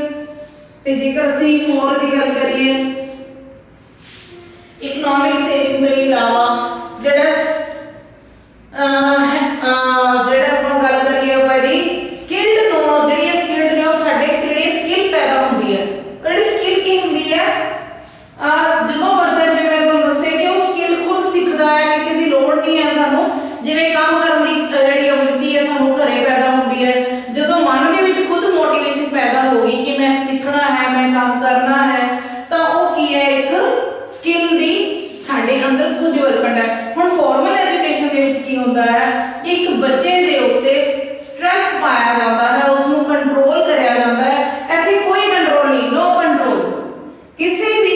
ਤੇ ਜੇਕਰ ਅਸੀਂ ਹੋਰ ਦੀ ਗੱਲ ਕਰੀਏ ਇਕਨੋਮਿਕ ਸੇਵਿੰਗ ਤੋਂ ਇਲਾਵਾ ਜਿਹੜਾ ਆਪਾਂ ਗੱਲ ਕਰੀਏ ਆਪਾਂ ਦੀ ਸਕਿਲਡ ਨੋ, ਜਿਹੜੀਆਂ ਸਕਿਲਡ ਨੇ ਉਹ ਸਾਡੇ ਜਿਹੜੀ ਸਕਿਲ ਪੈਦਾ ਹੁੰਦੀ ਹੈ, ਜਿਹੜੀ ਸਕਿਲ ਕੀ ਹੁੰਦੀ ਹੈ, ਜਦੋਂ ਬੱਚਾ ਜਿਵੇਂ ਮੈਂ ਤੁਹਾਨੂੰ ਦੱਸਿਆ ਕਿ ਉਹ ਸਕਿਲ ਖੁਦ ਸਿੱਖਦਾ ਹੈ, ਕਿਸੇ ਦੀ ਲੋੜ ਨਹੀਂ ਹੈ ਸਾਨੂੰ, ਜਿਵੇਂ ਕੰਮ ਕਰਨ ਦੀ ਜਿਹੜੀ ਅਵਿਰਤੀ ਹੈ ਸਾਨੂੰ ਘਰੇ ਪੈਦਾ ਹੁੰਦੀ ਹੈ, ਜਦੋਂ ਮਨ ਦੇ ਵਿੱਚ ਖੁਦ ਮੋਟੀਵੇਸ਼ਨ ਪੈਦਾ ਹੋ ਗਈ ਕਿ ਮੈਂ ਸਿੱਖਣਾ ਹੈ, ਮੈਂ ਕੰਮ ਕਰਨਾ ਹੈ, ਤਾਂ ਉਹ ਕੀ ਹੈ, ਇੱਕ ਸਕਿਲ ਦੀ ਸਾਡੇ ਅੰਦਰ ਖੁਦ ਡਿਵੈਲਪਮੈਂਟ ਹੈ। ਹੁਣ ਫਾਰਮਲ ਐਜੂਕੇਸ਼ਨ ਦੇ ਵਿੱਚ ਕੀ ਹੁੰਦਾ ਹੈ ਕਿ ਇੱਕ ਬੱਚੇ ਦੇ ਉੱਤੇ ਸਟ੍ਰੈਸ ਪਾਇਆ ਜਾਂਦਾ ਹੈ, ਉਸ ਨੂੰ ਕੰਟਰੋਲ ਕਰਿਆ ਜਾਂਦਾ ਹੈ। ਇੱਥੇ ਕੋਈ ਕੰਟਰੋਲ ਨਹੀਂ, ਨੋ ਕੰਟਰੋਲ, ਕਿਸੇ ਵੀ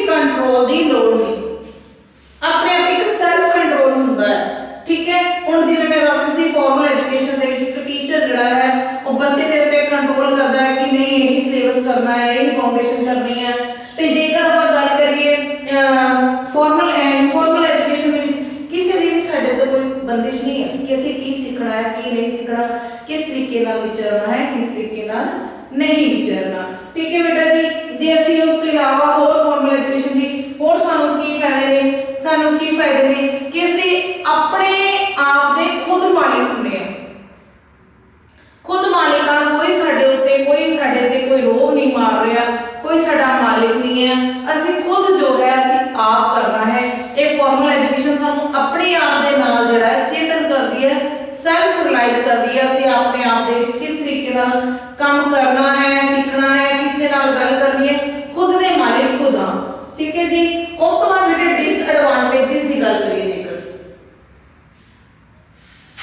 ਕੰਟਰੋਲ ਦੀ ਲੋੜ ਨਹੀਂ, ਆਪਣੇ ਆਪ ਇੱਕ ਸੈਲਫ ਕੰਟਰੋਲ ਹੁੰਦਾ ਹੈ, ਠੀਕ ਹੈ। ਹੁਣ ਜਿਵੇਂ ਮੈਂ ਦੱਸ ਰਹੀ ਸੀ ਫਾਰਮਲ ਐਜੂਕੇਸ਼ਨ ਦੇ ਵਿੱਚ ਇੱਕ ਟੀਚਰ ਜਿਹੜਾ ਹੈ ਉਹ ਬੱਚੇ ਦੇ ਉੱਤੇ ਕੰਟਰੋਲ ਕਰਦਾ ਹੈ ਕਿ ਨਹੀਂ ਇਹੀ ਸਿਲੇਬਸ ਕਰਨਾ ਹੈ, ਇਹੀ ਫਾਊਂਡੇਸ਼ਨ ਕਰਨੀ ਹੈ। ਤੇ ਜੇਕਰ ਆਪਾਂ ਗੱਲ ਕਰੀਏ ਫਾਰਮਲ ਐਜੂਕੇਸ਼ਨ ਦੇ ਵਿੱਚ ਕਿਸੇ ਦੀ ਵੀ ਸਾਡੇ ਤੋਂ ਕੋਈ ਬੰਦਿਸ਼ ਨਹੀਂ ਹੈ ਕਿ ਅਸੀਂ ਕੀ ਸਿੱਖਣਾ ਹੈ, ਕੀ ਨਹੀਂ ਸਿੱਖਣਾ, ਕਿਸ ਤਰੀਕੇ ਨਾਲ ਵਿਚਰਨਾ ਹੈ, ਕਿਸ ਤਰੀਕੇ ਨਾਲ ਨਹੀਂ ਵਿਚਰਨਾ, ਠੀਕ ਹੈ ਬੇਟਾ ਜੀ। ਜੇ ਅਸੀਂ ਉਸ ਤੋਂ ਇਲਾਵਾ ਹੋਰ ਫਾਰਮਲ ਐਜੂਕੇਸ਼ਨ ਦੀ ਹੋਰ ਸਾਨੂੰ ਕੀ ਫਾਇਦੇ ਨੇ ਕਿ ਅਸੀਂ ਆਪਣੇ ਆਪ ਦੇ ਖੁਦ ਮਾਲਿਕ ਹੁੰਦੇ ਹਾਂ, ਖੁਦ ਮਾਲਿਕ ਹਾਂ, ਕੋਈ ਸਾਡੇ ਤੇ ਕੋਈ ਰੋਹਬ ਨਹੀਂ ਮਾਰ ਰਿਹਾ, ਕੋਈ ਸਾਡਾ ਮਾਲਿਕ ਨਹੀਂ ਹੈ, ਅਸੀਂ ਖੁਦ ਜੋ ਹੈ ਅਸੀਂ ਆਪ ਕਰਨਾ ਹੈ। ਇਹ ਫਾਰਮਲ ਐਜੂਕੇਸ਼ਨ ਸਾਨੂੰ ਆਪਣੇ ਆਪ ਦੇ ਨਾਲ ਜਿਹੜਾ ਹੈ ਚੇਤਨ ਕਰਦੀ ਹੈ, ਸੈਲਫ ਰਿਲਾਈਜ਼ ਕਰਦੀ ਹੈ, ਅਸੀਂ ਆਪਣੇ ਆਪ ਦੇ ਵਿੱਚ ਕਿਸ ਤਰੀਕੇ ਨਾਲ ਕੰਮ ਕਰਨਾ ਹੈ, ਸਿੱਖਣਾ ਹੈ, ਕਿਸ ਦੇ ਨਾਲ ਗੱਲ ਕਰਨੀ ਹੈ, ਖੁਦ ਦੇ ਮਾਲਿਕ ਖੁਦ ਹਾਂ, ਠੀਕ ਹੈ ਜੀ। ਉਸ ਤੋਂ ਬਾਅਦ ਜਿਹੜੇ ਡਿਸਐਡਵਾਂਟੇजेस ਦੀ ਗੱਲ ਕਰੀਏ, ਜੇਕਰ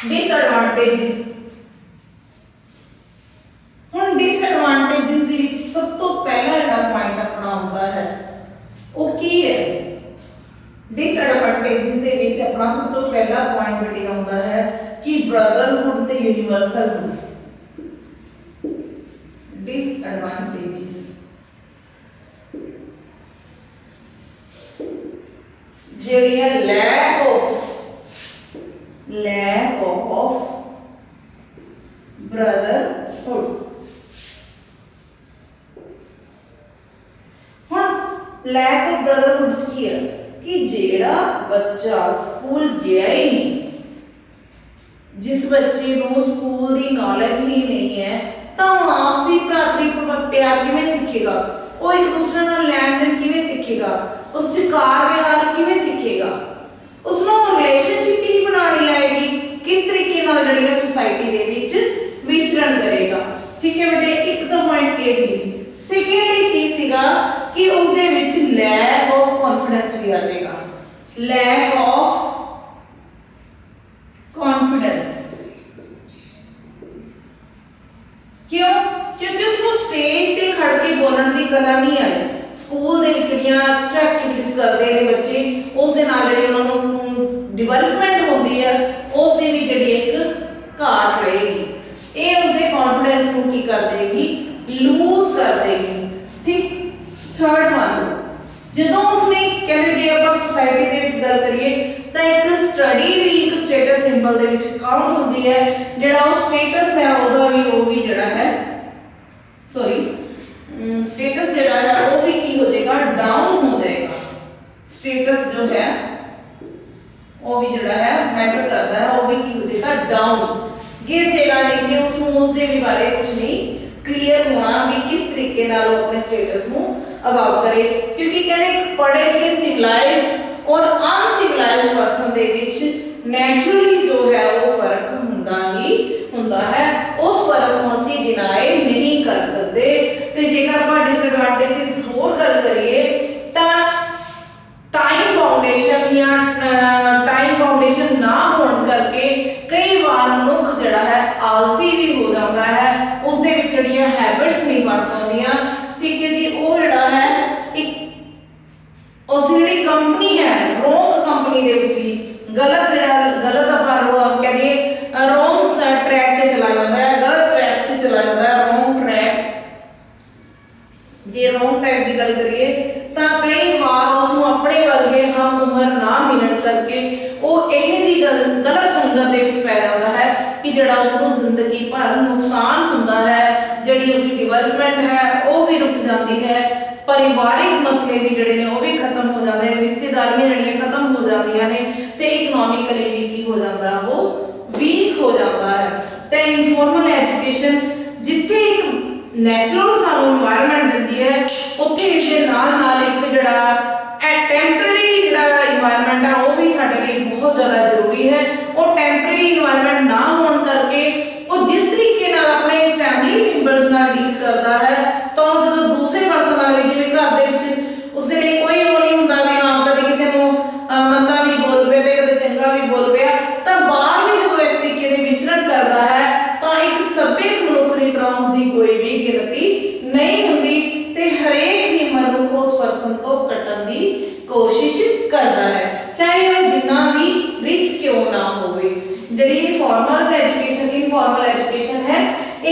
ਡਿਸਐਡਵਾਂਟੇजेस, ਹੁਣ ਡਿਸਐਡਵਾਂਟੇजेस ਦੇ ਵਿੱਚ ਸਭ ਤੋਂ ਪਹਿਲਾ ਜਿਹੜਾ ਪੁਆਇੰਟ ਆਪਣਾ ਆਉਂਦਾ ਹੈ ਉਹ ਕੀ ਹੈ? ਡਿਸਐਡਵਾਂਟੇजेस ਦੇ ਵਿੱਚ ਆਪਣਾ ਸਭ ਤੋਂ ਪਹਿਲਾ ਪੁਆਇੰਟ ਬੇਟੇ ਆਉਂਦਾ ਹੈ ਕਿ ਬ੍ਰਦਰਹੁੱਡ ਤੇ ਯੂਨੀਵਰਸਲਹੁੱਡ। ਡਿਸਐਡਵਾਂਟੇजेस ਜਿਹੜੀ ਹੈ ਲੈਕ ਆਫ brotherhood। ਹੁਣ ਲੈਕ ਆਫ brotherhood ਚ ਕੀ ਹੈ ਕਿ ਜਿਹੜਾ ਬੱਚਾ ਸਕੂਲ ਗਿਆ ਹੀ ਨਹੀਂ, ਜਿਸ ਬੱਚੇ ਨੂੰ ਸਕੂਲ ਦੀ ਨੌਲੇਜ ਹੀ ਨਹੀਂ ਹੈ, ਤਾਂ ਉਹ ਆਪਸੀ ਭਰਾਤਰੀ ਪਿਆਰ ਕਿਵੇਂ ਸਿੱਖੇਗਾ, ਉਹ ਇੱਕ ਦੂਸਰੇ ਨਾਲ ਲੈਣ ਦੇਣ ਕਿਵੇਂ ਸਿੱਖੇਗਾ, ਉਸ ਚ ਕਾਰ ਵਿਹਾਰ ਕਿਵੇਂ ਸਿੱਖੇਗਾ, ਉਸ ਨੂੰ ਰਿਲੇਸ਼ਨਸ਼ਿਪ ਹੀ ਬਣਾਉਣੀ ਆਏਗੀ, ਕਿਸ ਤਰੀਕੇ ਨਾਲ ਜਿਹੜੀ ਹੈ ਸੁਸਾਇਟੀ ਦੇ ਵਿੱਚ ਵਿਚਰਨ ਕਰੇਗਾ, ਠੀਕ ਹੈ ਬੇਟੇ। ਇੱਕ ਤਾਂ ਪੁਆਇੰਟ ਇਹ ਸੀ। ਸੈਕੰਡਲੀ ਕੀ ਸੀਗਾ ਕਿ ਉਸ ਦੇ ਵਿੱਚ ਲੈਕ ਆਫ ਕੌਨਫੀਡੈਂਸ ਵੀ ਆ ਜਾਏਗਾ, ਲੈਕ ਆਫ ਕੌਨਫੀਡੈਂਸ। ਕਿਉਂ? ਕਿਉਂਕਿ ਉਸਨੂੰ ਸਟੇਜ ਤੇ ਖੜ ਕੇ ਬੋਲਣ ਦੀ ਕਲਾ ਨਹੀਂ ਆਈ। ਸਕੂਲ ਦੇ ਵਿੱਚ ਜਿਹੜੀਆਂ ਐਕਸਟਰਾ ਐਕਟੀਵਿਟੀਜ਼ ਕਰਦੇ ਨੇ ਬੱਚੇ, ਉਸ ਦੇ ਨਾਲ ਜਿਹੜੀ ਉਹਨਾਂ ਨੂੰ ਡਿਵੈਲਪਮੈਂਟ ਹੁੰਦੀ ਹੈ, ਉਸ ਦੀ ਵੀ ਜਿਹੜੀ ਇੱਕ ਘਾਟ ਰਹੇਗੀ। ਇਹ ਉਸਦੇ ਕੌਨਫੀਡੈਂਸ ਨੂੰ ਕੀ ਕਰ ਦੇਗੀ? ਲੂਜ਼ ਕਰ ਦੇਗੀ। ਠੀਕ। ਥਰਡ ਵਨ, ਜਦੋਂ ਉਸਨੇ ਕਹਿੰਦੇ ਜੇ ਆਪਾਂ ਸੋਸਾਇਟੀ ਦੇ ਵਿੱਚ ਗੱਲ ਕਰੀਏ ਤਾਂ ਇੱਕ ਸਟੱਡੀ ਵੀ ਇੱਕ ਸਟੇਟਸ ਸਿੰਬਲ ਦੇ ਵਿੱਚ ਕਾਊਂਟ ਹੁੰਦੀ ਹੈ। ਜਿਹੜਾ ਉਹ ਸਟੇਟਸ ਹੈ ਉਹਦਾ ਵੀ ਉਹ ਵੀ ਜਿਹੜਾ ਹੈ स्टेटस ਜਿਹੜਾ ਹੈ ਉਹ ਵੀ ਕੀ ਹੋ ਜਾਏਗਾ? डाउन हो जाएगा। स्टेटस जो है वो भी ਜਿਹੜਾ ਹੈ मैटर करता है, वो भी ਕੀ ਹੋ ਜਾਏਗਾ? डाउन, गिर जाएगा नीचे। उसਨੂੰ उसਦੇ ਵੀ ਬਾਰੇ ਕੁਝ ਨਹੀਂ क्लियर होना भी किस तरीके ਨਾਲ ਉਹ ਆਪਣੇ स्टेटस ਨੂੰ ਅਬਾਵ करे। क्योंकि ਕਹਿੰਦੇ पढ़े लिखे सिविलाइज्ड और अनसिविलाइज्ड पर्सन ਦੇ ਵਿੱਚ नेचुरली जो है वो फर्क ਹੁੰਦਾ ਹੀ ਹੁੰਦਾ है। उस फर्क ਨੂੰ ਅਸੀਂ डिनाई नहीं कर सकते। ਤੇ ਜੇਕਰ ਆਪਾਂ ਡਿਸਐਡਵਾਂਟੇजेस ਹੋਰ ਗੱਲ ਕਰੀਏ ਤਾਂ टाइम फाउंडेशन ना होने करके कई बार मनुख जिहड़ा है आलसी भी हो जाता है, उसदे विच जिहड़ियां हैबिट्स नहीं बन पाउंदियां। ठीक है जी। वो जिहड़ा है एक उसदी जिहड़ी कंपनी है रोंग कंपनी दे विच भी गलत ਆਪਾਂ कहिए रोंग ट्रैक ते चला जाता है, गलत ट्रैक ते चला जाता है, रोंग ट्रैक। जे रोंग ट्रैक की गल करिए तो कई बार उसनों अपने वर्गे हम उम्र ना मिलने करके वो यह जी गलत संगत के पै जाता है कि जोड़ा उसको जिंदगी भर नुकसान होता है, जी उसकी डिवेलपमेंट है वो भी रुक जाती है, परिवारिक मसले भी जोड़े ने वो भी खत्म हो जाते हैं, रिश्तेदारियां जड़ियां खत्म हो जाती ने, तो इकनॉमिकली भी की हो जाता है वो वीक हो जाता है। तो इनफॉर्मल एजुकेशन जिथे एक नैचुरल सानू इन्वायरमेंट दिंदी है, उत्थे इसके नाल एक जिहड़ा टैंपरेरी जिहड़ा इन्वायरमेंट है वो भी साडे लई बहुत ज़्यादा जरूरी है। और टैंपरेरी इन्वायरमेंट ना होने करके वो जिस तरीके नाल अपने फैमिली मैंबर्स नाल डील करता है तो जो दूसरे पर्सन नाल जिवें घर दे विच उसदे लई कोई वो नहीं हुंदा भी हाँ कदे किसी नूं मंदा भी बोल पिया ते कदे चंगा भी बोल पिया, तो बाहर भी जो इस तरीके दे विचरण करता है तो एक सभ्य मनुख की तरह उसकी कोई भी गिनती नहीं होंदी ते हरेक ही मनुख उस पर्सन तो कटन की कोशिश करता है, चाहे वह जितना भी रिच क्यों ना होवे। जिहड़ी फॉर्मल एजुकेशन इनफॉर्मल एजुकेशन है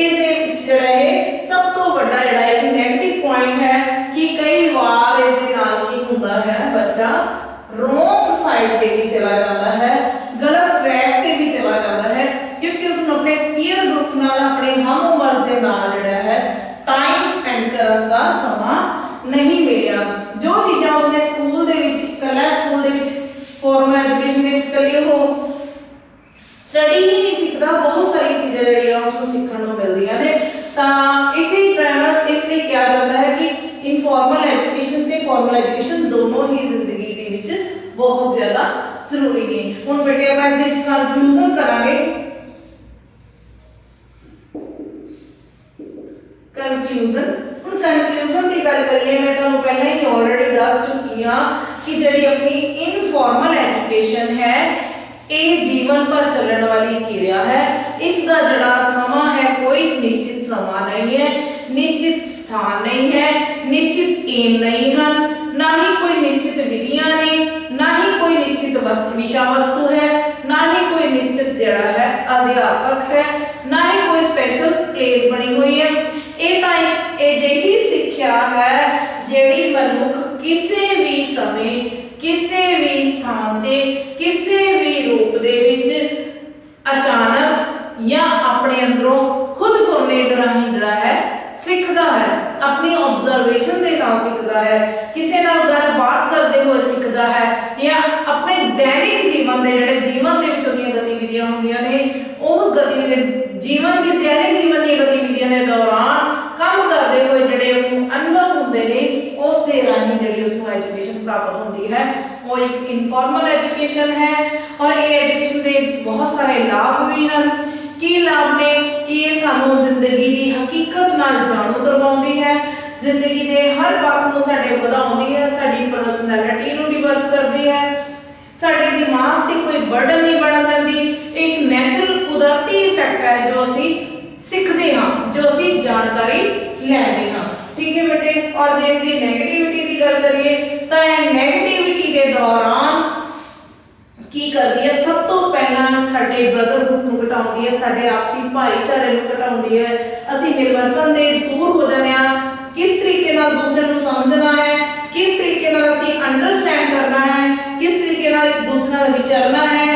इसदे विच जिहड़ा है सब तो वड्डा जिहड़ा एक नेगेटिव पॉइंट है कि कई बार इसदे नाल की हुंदा है बच्चा रोंग साइड ते भी चला जाता है, गलत ट्रैक ते भी चला जाता है, क्योंकि उसने अपने पीयर ग्रुप नाल अपने हम उम्र के नाल जिहड़ा है टाइम स्पेंड करन दा समा नहीं मिलिया। जो चीज़ां उसने स्कूल दे विच कला स्कूल दे विच फॉर्मल एजुकेशन दे विच कली हो स्टडी ही नहीं सीखता, बहुत सारी चीज़ें जिहड़ियां उसको सीखण नूं मिलदियां ने। तां इसी तरह इसलिए क्या जाता है कि इनफॉर्मल एजुकेशन ते फॉर्मल एजुकेशन दोनों ही जिंदगी दे विच बहुत ज़्यादा जरूरी ने। हुण बेटे आपां इस दे विच कंक्लूजन करांगे। कंक्लूजन की गल करिए मैं तुहानू पहले ही ऑलरेडी दस चुकी हाँ कि जिहड़ी अपनी इनफॉर्मल एजुकेशन है ये जीवन भर चलने वाली क्रिया है। इसका जिहड़ा समा है कोई निश्चित समा नहीं है, निश्चित स्थान नहीं है, निश्चित एम नहीं है, ना ही कोई निश्चित विधियां ने, ना ही कोई निश्चित विषय वस्तु है, ना ही कोई निश्चित जिहड़ा है अध्यापक है, ना ही कोई स्पेशल प्लेस बनी हुई है। ये तो एक अजिही सिक्ख्या है जिहड़ी मनुख किसी भी समय किसी भी स्थान ते किसी भी रूप दे विच अचानक या अपने अंदरों खुद फुरने दे राही जिहड़ा है सीखता है, अपनी ऑब्जर्वेशन के नाल सीखता है, किसी नाल गल बात करते हुए सीखता है, या अपने दैनिक जीवन के जिहड़े जीवन के विच उहदियां गतिविधियां होंदियां ने उस गतिविधि जीवन की दैनिक जीवन की गतिविधियों के दौरान काम करते हुए जिहड़े उसनूं अनुभव होंदे ने उस दे राही जिहड़ी उसनूं एजुकेशन प्राप्त होती है वो एक इनफॉर्मल एजुकेशन है। और ये एजुकेशन के बहुत सारे लाभ भी हैं। की लाभ ने कि ये सानू जिंदगी की हकीकत नाल जाणू करवाउंदी है, ਜ਼ਿੰਦਗੀ ਦੇ ਹਰ ਪੱਖ ਨੂੰ ਸਾਡੇ ਵਧਾਉਂਦੀ ਹੈ, ਸਾਡੀ ਪਰਸਨੈਲਿਟੀ ਨੂੰ ਡਿਵੈਲਪ ਕਰਦੀ ਹੈ, ਸਾਡੇ ਦਿਮਾਗ ਤੇ ਕੋਈ ਬਰਡਨ ਨਹੀਂ ਬਣ ਜਾਂਦੀ। ਇੱਕ ਨੈਚੁਰਲ ਕੁਦਰਤੀ ਇਫੈਕਟ ਹੈ ਜੋ ਅਸੀਂ ਸਿੱਖਦੇ ਹਾਂ, ਜੋ ਅਸੀਂ ਜਾਣਕਾਰੀ ਲੈਂਦੇ ਹਾਂ। ठीक है बेटे। और जे इसकी नेगेटिविटी की गल करिए तो नेगेटिविटी के दौरान की करती है, सब तो पहला साडे ब्रदरहुड नूं घटाउंदी है, साडे आपसी भाईचारे नूं घटाउंदी है, असीं मिलवरतन दे दूर हो जाने आ। किस तरीके नाल दूसरे नूं समझना है, किस तरीके नाल असीं अंडरस्टैंड करना है, किस तरीके नाल एक दूसरे नाल विचरना है,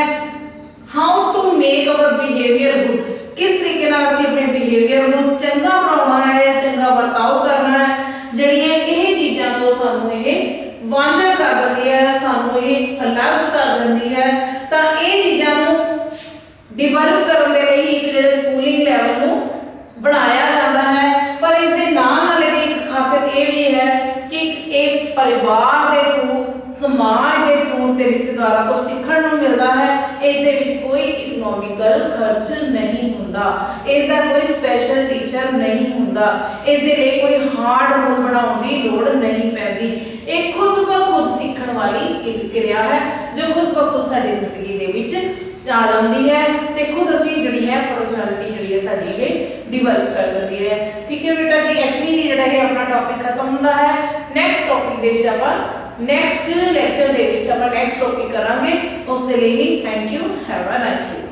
how to make our behaviour good, किस तरीके नाल असीं अपने बिहेवियर नूं चंगा बनाउणा है या चंगा वर्ताव करना है। ਜਿਹੜੀਆਂ ਇਹ ਚੀਜ਼ਾਂ ਤੋਂ ਸਾਨੂੰ ਇਹ ਵਾਂਝਾ ਕਰ ਦਿੰਦੀ ਹੈ, ਸਾਨੂੰ ਇਹ ਅਲੱਗ ਕਰ ਦਿੰਦੀ ਹੈ। ਤਾਂ ਇਹ ਚੀਜ਼ਾਂ ਨੂੰ ਡਿਵੈਲਪ ਕਰਨ ਦੇ ਲਈ ਇੱਕ ਜਿਹੜੇ ਸਕੂਲਿੰਗ ਲੈਵਲ ਨੂੰ ਬਣਾਇਆ ਜਾਂਦਾ ਹੈ। ਪਰ ਇਸ ਦੇ ਨਾਲ ਨਾਲ ਇਹਦੀ ਇੱਕ ਖਾਸੀਅਤ ਇਹ ਵੀ ਹੈ ਕਿ ਇਹ ਪਰਿਵਾਰ ਦੇ ਥਰੂ, ਸਮਾਜ ਦੇ ਥਰੂ ਤੇ ਰਿਸ਼ਤੇਦਾਰਾਂ ਤੋਂ ਸਿੱਖਣ ਨੂੰ ਮਿਲਦਾ ਹੈ। ਇਸ ਦੇ ਵਿੱਚ ਕੋਈ ਇਕਨੋਮਿਕਲ ਖਰਚ ਨਹੀਂ ਹੁੰਦਾ, ਇਸ ਦਾ ਕੋਈ ਸਪੈਸ਼ਲ ਟੀਚਰ ਨਹੀਂ ਹੁੰਦਾ, ਇਸ ਦੇ ਲਈ ਕੋਈ ਹਾਰਡ ਰੂਲ ਬਣਾਉਣ ਦੀ ਲੋੜ ਨਹੀਂ ਪੈਂਦੀ। ਇਹ ਖੁਦ ਬ ਖੁਦ ਸਿੱਖਣ ਵਾਲੀ ਇੱਕ ਕਿਰਿਆ ਹੈ ਜੋ ਖੁਦ ਬ ਖੁਦ ਸਾਡੀ ਜ਼ਿੰਦਗੀ ਦੇ ਵਿੱਚ ਆ ਜਾਂਦੀ ਹੈ ਤੇ ਖੁਦ ਅਸੀਂ ਜਿਹੜੀ ਹੈ ਪਰਸਨੈਲਿਟੀ ਜਿਹੜੀ ਹੈ ਸਾਡੀ ਇਹ ਡਿਵੈਲਪ ਕਰ ਦਿੰਦੀ ਹੈ। ਠੀਕ ਹੈ ਬੇਟਾ ਜੀ, ਇੱਥੇ ਹੀ ਜਿਹੜਾ ਹੈ ਆਪਣਾ ਟੌਪਿਕ ਖਤਮ ਹੁੰਦਾ ਹੈ। ਨੈਕਸਟ ਟੌਪਿਕ ਦੇ ਵਿੱਚ ਆਪਾਂ ਨੈਕਸਟ ਲੈਕਚਰ ਦੇ ਵਿੱਚ ਆਪਾਂ ਨੈਕਸਟ ਟੌਪਿਕ ਕਰਾਂਗੇ। ਉਸ ਦੇ ਲਈ thank you, have a nice day.